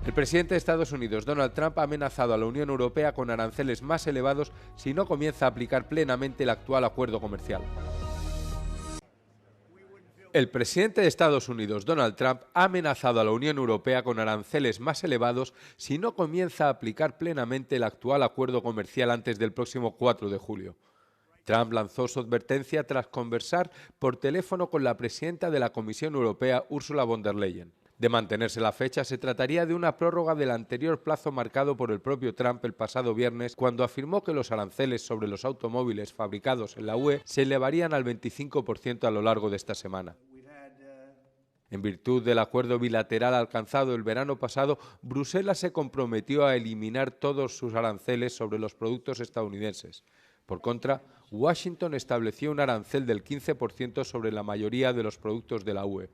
El presidente de Estados Unidos, Donald Trump, ha amenazado a la Unión Europea con aranceles más elevados si no comienza a aplicar plenamente el actual acuerdo comercial. El presidente de Estados Unidos, Donald Trump, ha amenazado a la Unión Europea con aranceles más elevados si no comienza a aplicar plenamente el actual acuerdo comercial antes del próximo 4 de julio. Trump lanzó su advertencia tras conversar por teléfono con la presidenta de la Comisión Europea, Ursula von der Leyen. De mantenerse la fecha, se trataría de una prórroga del anterior plazo marcado por el propio Trump el pasado viernes, cuando afirmó que los aranceles sobre los automóviles fabricados en la UE se elevarían al 25% a lo largo de esta semana. En virtud del acuerdo bilateral alcanzado el verano pasado, Bruselas se comprometió a eliminar todos sus aranceles sobre los productos estadounidenses. Por contra, Washington estableció un arancel del 15% sobre la mayoría de los productos de la UE.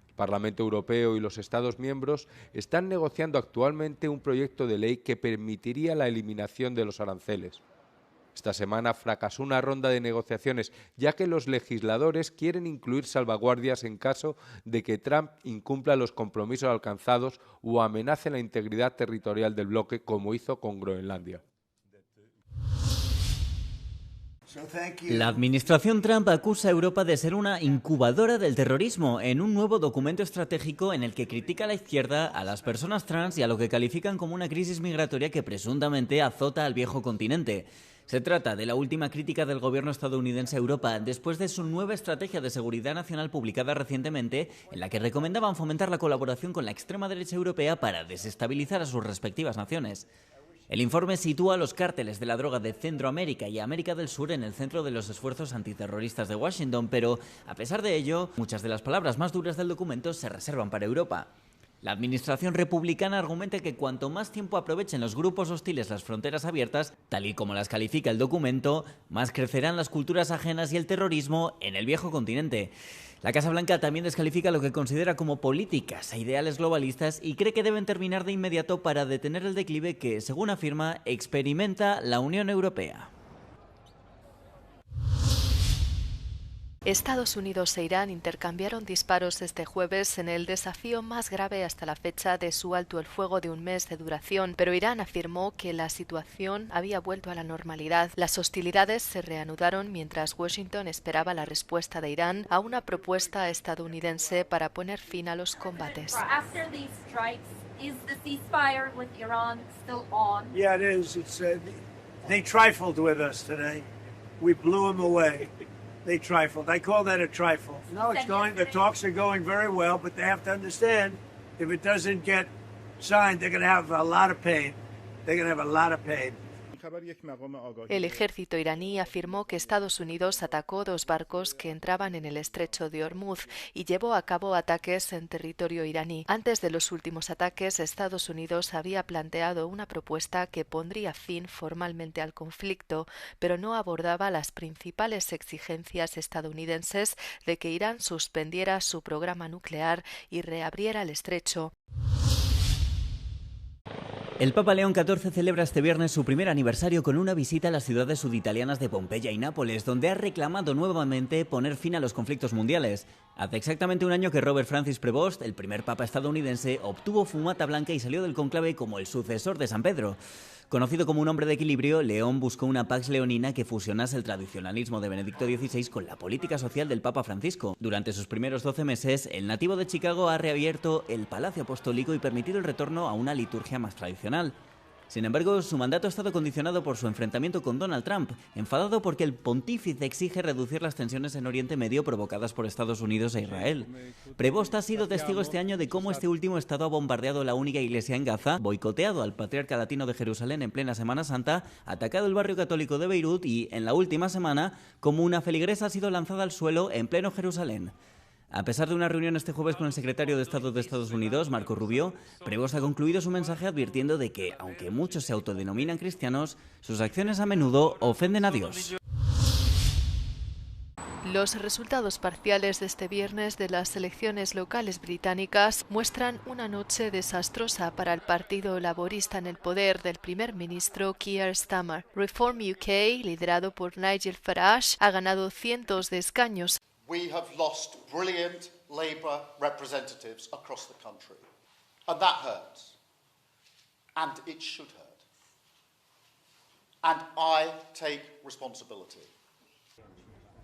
El Parlamento Europeo y los Estados miembros están negociando actualmente un proyecto de ley que permitiría la eliminación de los aranceles. Esta semana fracasó una ronda de negociaciones, ya que los legisladores quieren incluir salvaguardias en caso de que Trump incumpla los compromisos alcanzados o amenace la integridad territorial del bloque, como hizo con Groenlandia. La administración Trump acusa a Europa de ser una incubadora del terrorismo en un nuevo documento estratégico en el que critica a la izquierda, a las personas trans y a lo que califican como una crisis migratoria que presuntamente azota al viejo continente. Se trata de la última crítica del gobierno estadounidense a Europa después de su nueva estrategia de seguridad nacional publicada recientemente, en la que recomendaban fomentar la colaboración con la extrema derecha europea para desestabilizar a sus respectivas naciones. El informe sitúa a los cárteles de la droga de Centroamérica y América del Sur en el centro de los esfuerzos antiterroristas de Washington, pero, a pesar de ello, muchas de las palabras más duras del documento se reservan para Europa. La administración republicana argumenta que cuanto más tiempo aprovechen los grupos hostiles las fronteras abiertas, tal y como las califica el documento, más crecerán las culturas ajenas y el terrorismo en el viejo continente. La Casa Blanca también descalifica lo que considera como políticas e ideales globalistas y cree que deben terminar de inmediato para detener el declive que, según afirma, experimenta la Unión Europea. Estados Unidos e Irán intercambiaron disparos este jueves en el desafío más grave hasta la fecha de su alto el fuego de un mes de duración, pero Irán afirmó que la situación había vuelto a la normalidad. Las hostilidades se reanudaron mientras Washington esperaba la respuesta de Irán a una propuesta estadounidense para poner fin a los combates. Yeah, it is. They trifled with us today. We blew them away. They trifled. I call that a trifle. No, the talks are going very well, but they have to understand, if it doesn't get signed, they're going to have a lot of pain. They're going to have a lot of pain. El ejército iraní afirmó que Estados Unidos atacó 2 barcos que entraban en el estrecho de Hormuz y llevó a cabo ataques en territorio iraní. Antes de los últimos ataques, Estados Unidos había planteado una propuesta que pondría fin formalmente al conflicto, pero no abordaba las principales exigencias estadounidenses de que Irán suspendiera su programa nuclear y reabriera el estrecho. El Papa León XIV celebra este viernes su primer aniversario con una visita a las ciudades suditalianas de Pompeya y Nápoles, donde ha reclamado nuevamente poner fin a los conflictos mundiales. Hace exactamente un año que Robert Francis Prevost, el primer papa estadounidense, obtuvo fumata blanca y salió del cónclave como el sucesor de San Pedro. Conocido como un hombre de equilibrio, León buscó una pax leonina que fusionase el tradicionalismo de Benedicto XVI con la política social del Papa Francisco. Durante sus primeros 12 meses, el nativo de Chicago ha reabierto el Palacio Apostólico y permitido el retorno a una liturgia más tradicional. Sin embargo, su mandato ha estado condicionado por su enfrentamiento con Donald Trump, enfadado porque el pontífice exige reducir las tensiones en Oriente Medio provocadas por Estados Unidos e Israel. Prevost ha sido testigo este año de cómo este último estado ha bombardeado la única iglesia en Gaza, boicoteado al patriarca latino de Jerusalén en plena Semana Santa, atacado el barrio católico de Beirut y, en la última semana, como una feligresa ha sido lanzada al suelo en pleno Jerusalén. A pesar de una reunión este jueves con el secretario de Estado de Estados Unidos, Marco Rubio, Prevost ha concluido su mensaje advirtiendo de que, aunque muchos se autodenominan cristianos, sus acciones a menudo ofenden a Dios. Los resultados parciales de este viernes de las elecciones locales británicas muestran una noche desastrosa para el Partido Laborista en el poder del primer ministro Keir Starmer. Reform UK, liderado por Nigel Farage, ha ganado cientos de escaños. We have lost brilliant Labour representatives across the country, and that hurts. and it should hurt. And I take responsibility.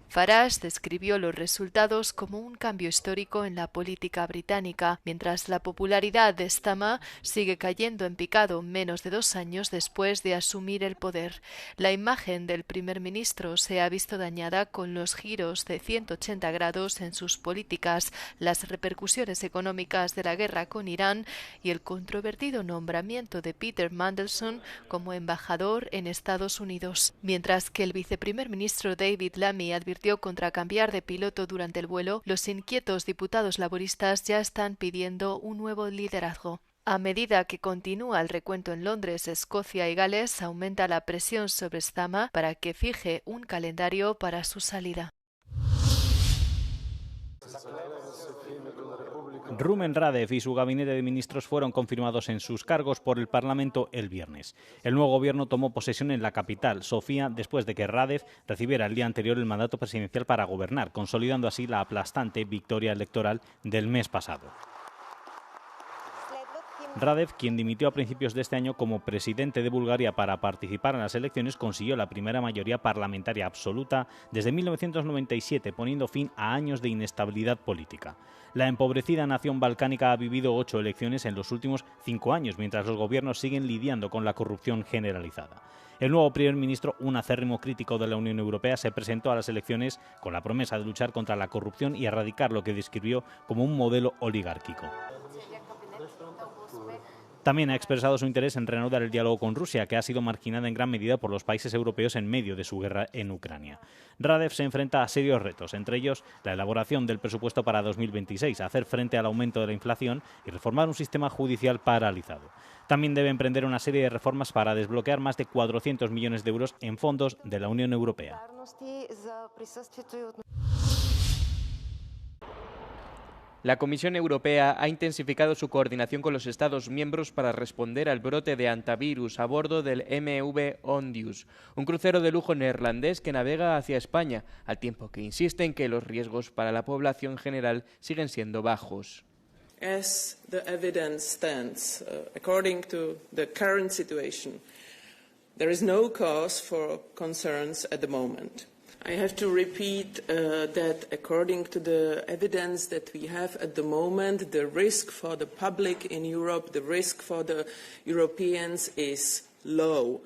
Farage describió los resultados como un cambio histórico en la política británica, mientras la popularidad de Starmer sigue cayendo en picado menos de 2 años después de asumir el poder. La imagen del primer ministro se ha visto dañada con los giros de 180 grados en sus políticas, las repercusiones económicas de la guerra con Irán y el controvertido nombramiento de Peter Mandelson como embajador en Estados Unidos. Mientras que el viceprimer ministro David Lammy advirtió contra cambiar de piloto durante el vuelo, los inquietos diputados laboristas ya están pidiendo un nuevo liderazgo. A medida que continúa el recuento en Londres, Escocia y Gales, aumenta la presión sobre Starmer para que fije un calendario para su salida. Rumen Radev y su gabinete de ministros fueron confirmados en sus cargos por el Parlamento el viernes. El nuevo gobierno tomó posesión en la capital, Sofía, después de que Radev recibiera el día anterior el mandato presidencial para gobernar, consolidando así la aplastante victoria electoral del mes pasado. Radev, quien dimitió a principios de este año como presidente de Bulgaria para participar en las elecciones, consiguió la primera mayoría parlamentaria absoluta desde 1997, poniendo fin a años de inestabilidad política. La empobrecida nación balcánica ha vivido 8 elecciones en los últimos 5 años, mientras los gobiernos siguen lidiando con la corrupción generalizada. El nuevo primer ministro, un acérrimo crítico de la Unión Europea, se presentó a las elecciones con la promesa de luchar contra la corrupción y erradicar lo que describió como un modelo oligárquico. También ha expresado su interés en reanudar el diálogo con Rusia, que ha sido marginada en gran medida por los países europeos en medio de su guerra en Ucrania. Radev se enfrenta a serios retos, entre ellos la elaboración del presupuesto para 2026, hacer frente al aumento de la inflación y reformar un sistema judicial paralizado. También debe emprender una serie de reformas para desbloquear más de 400 millones de euros en fondos de la Unión Europea. La Comisión Europea ha intensificado su coordinación con los Estados miembros para responder al brote de hantavirus a bordo del MV Ondius, un crucero de lujo neerlandés que navega hacia España, al tiempo que insiste en que los riesgos para la población general siguen siendo bajos. As the evidence stands, according to the current situation, there is no cause for concerns at the moment. I have to repeat that according to the evidence that we have at the moment, the risk for the public in Europe, the risk for the Europeans is low.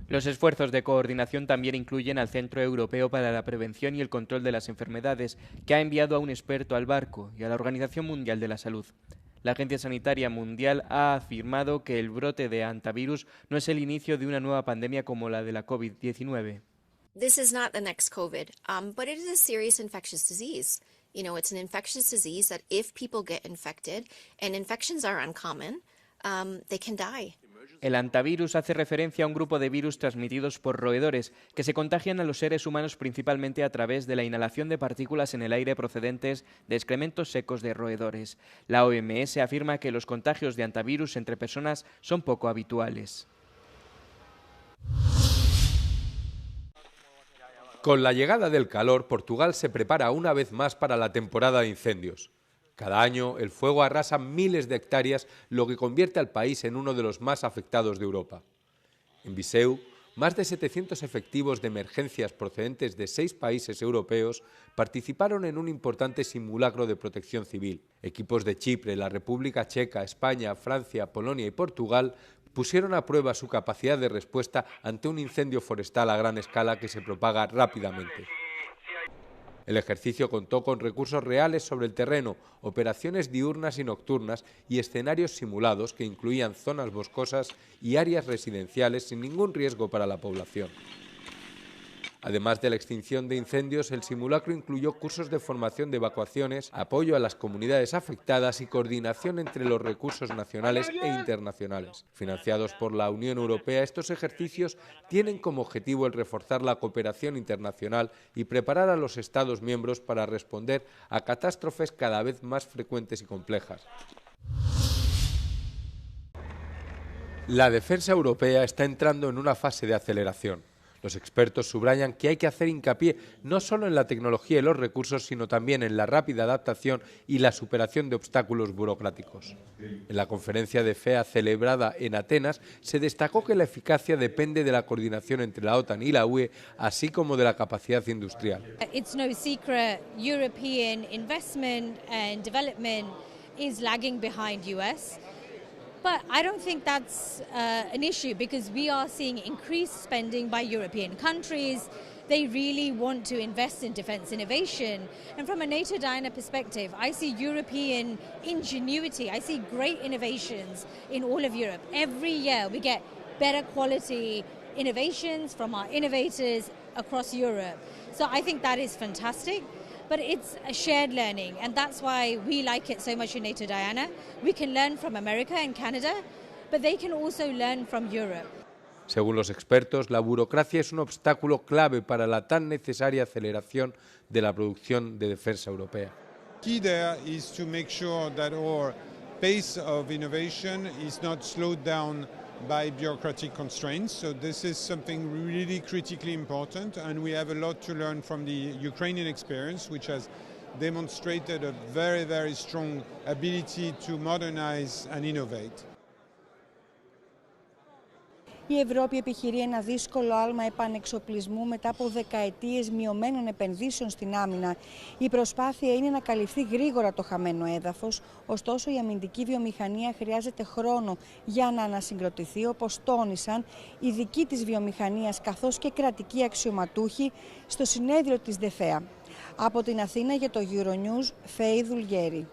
Los esfuerzos de coordinación también incluyen al Centro Europeo para la Prevención y el Control de las Enfermedades, que ha enviado a un experto al barco, y a la Organización Mundial de la Salud. La Agencia Sanitaria Mundial ha afirmado que el brote de hantavirus no es el inicio de una nueva pandemia como la de la COVID-19. This is not the next COVID, but it is a serious infectious disease. You know, it's an infectious disease that if people get infected, and infections are uncommon, they can die. El hantavirus hace referencia a un grupo de virus transmitidos por roedores que se contagian a los seres humanos principalmente a través de la inhalación de partículas en el aire procedentes de excrementos secos de roedores. La OMS afirma que los contagios de hantavirus entre personas son poco habituales. Con la llegada del calor, Portugal se prepara una vez más para la temporada de incendios. Cada año, el fuego arrasa miles de hectáreas, lo que convierte al país en uno de los más afectados de Europa. En Viseu, más de 700 efectivos de emergencias procedentes de 6 países europeos participaron en un importante simulacro de protección civil. Equipos de Chipre, la República Checa, España, Francia, Polonia y Portugal pusieron a prueba su capacidad de respuesta ante un incendio forestal a gran escala que se propaga rápidamente. El ejercicio contó con recursos reales sobre el terreno, operaciones diurnas y nocturnas y escenarios simulados que incluían zonas boscosas y áreas residenciales sin ningún riesgo para la población. Además de la extinción de incendios, el simulacro incluyó cursos de formación de evacuaciones, apoyo a las comunidades afectadas y coordinación entre los recursos nacionales e internacionales. Financiados por la Unión Europea, estos ejercicios tienen como objetivo el reforzar la cooperación internacional y preparar a los Estados miembros para responder a catástrofes cada vez más frecuentes y complejas. La defensa europea está entrando en una fase de aceleración. Los expertos subrayan que hay que hacer hincapié no solo en la tecnología y los recursos, sino también en la rápida adaptación y la superación de obstáculos burocráticos. En la conferencia de FEA celebrada en Atenas se destacó que la eficacia depende de la coordinación entre la OTAN y la UE, así como de la capacidad industrial. It's no secret European investment and development is lagging behind US. But I don't think that's an issue because we are seeing increased spending by European countries. They really want to invest in defence innovation. And from a NATO Diana perspective, I see European ingenuity. I see great innovations in all of Europe. Every year we get better quality innovations from our innovators across Europe. So I think that is fantastic. But it's a shared learning, and that's why we like it so much in NATO Diana. We can learn from America and Canada, but they can also learn from Europe. Según los expertos, la burocracia es un obstáculo clave para la tan necesaria aceleración de la producción de defensa europea. Key there is to make sure that our pace of innovation is not slowed down by bureaucratic constraints. So this is something really critically important, and we have a lot to learn from the Ukrainian experience, which has demonstrated a very, very strong ability to modernize and innovate. Η Ευρώπη επιχειρεί ένα δύσκολο άλμα επανεξοπλισμού μετά από δεκαετίες μειωμένων επενδύσεων στην άμυνα. Η προσπάθεια είναι να καλυφθεί γρήγορα το χαμένο έδαφος, ωστόσο η αμυντική βιομηχανία χρειάζεται χρόνο για να ανασυγκροτηθεί, όπως τόνισαν ειδικοί της βιομηχανίας καθώς και κρατικοί αξιωματούχοι στο συνέδριο της ΔΕΦΕΑ. Από την Αθήνα για το Euronews, Φέη Δουλγέρη.